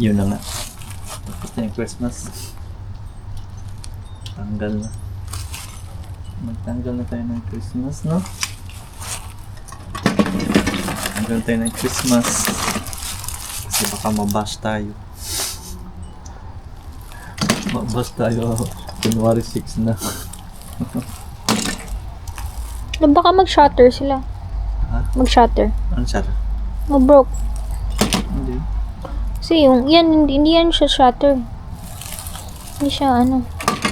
Yun na nga. Tapos na yung Christmas. Tanggal na. Magtanggal na tayo ng Christmas, no? Tanggal tayo ng Christmas. Kasi baka mabash tayo. Mabash tayo. January 6 na. Baka mag-shatter sila. Ha? Mag-shatter. Ano siya? Mag-broke. Hindi. Kasi yung, yan, hindi yan siya shatter. Hindi siya ano.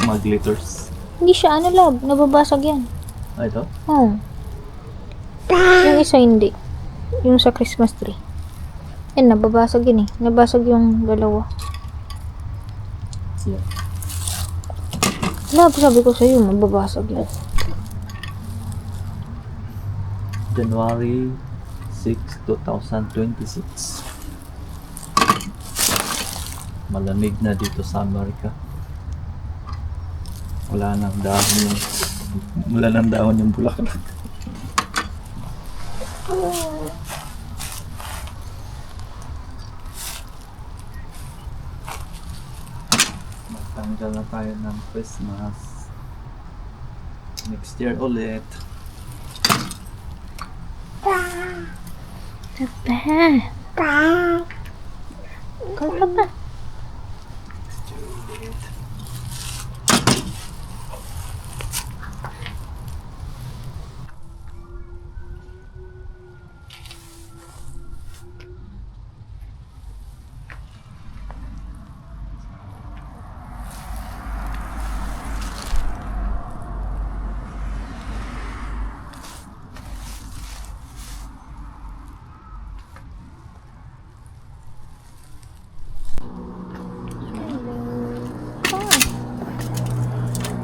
Mga glitters. Hindi siya ano, love. Nababasag yan. Ah, ito? Oh. Yung isa hindi. Yung sa Christmas tree. Yan, nababasag yun eh. Nabasag yung dalawa. Yeah. Love, sabi ko sa'yo, mababasag yan. January 6, 2026. Malamig na dito sa Amerika. Wala nang dahon yung bulaklak. Magtanggal na tayo ng Christmas. Next year ulit. Kala ba?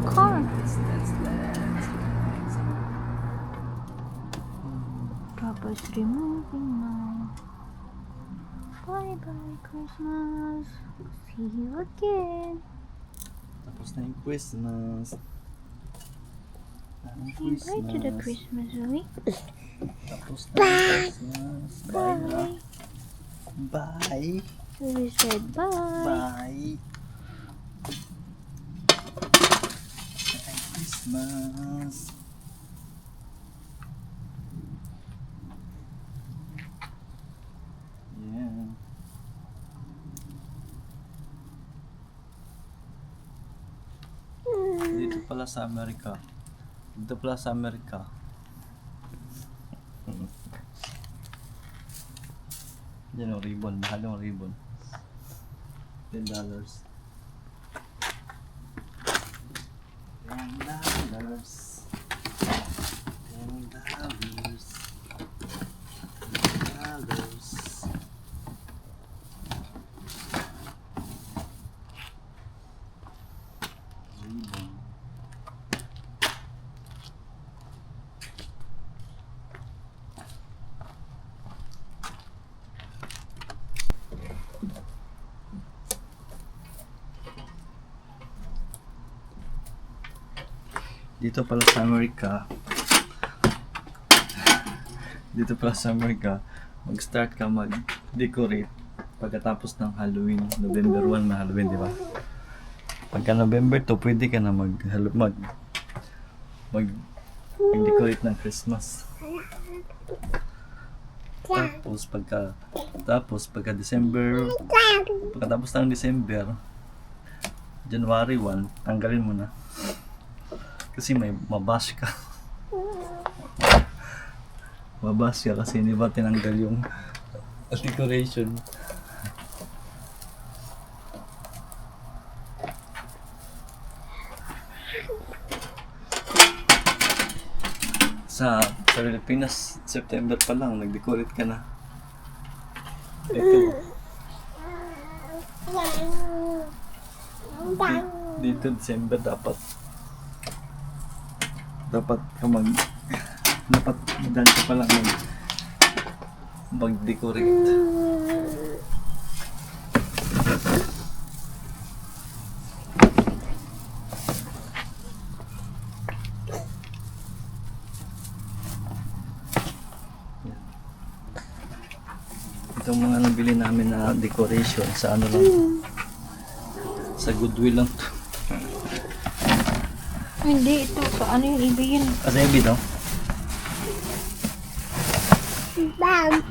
Car. Papa's removing now. Bye bye Christmas. See you again. Tapos na yung Christmas. Bye to the Christmas, Zoe. Tapos na yung Christmas. Bye na. Bye. We said bye. Bye. Christmas. Yeah. Dito pala sa Amerika. Dito pala sa Amerika. Yan yung ribbon. Mahal yung ribbon. $10. $10. Ribbon. Dito pala sa Amerika, mag-start ka mag-decorate pagkatapos ng Halloween. November 1 na Halloween, di ba? Pagka November 2, pwede ka na mag-decorate ng Christmas. Tapos pagka December, pagkatapos ng December, January 1, tanggalin mo na. Kasi may mabash ka. Mabash ka kasi hindi ba tinanggal yung decoration. Sa Pilipinas, September pa lang, nag-decorate ka na. Ito. Dito December dapat magdaan ka pa lang mag-decorate. Itong mga nabili namin na decoration sa ano lang. Sa Goodwill lang to. Hindi, ito. Sa ano yung ibigin? Kasi ibig no? Bag.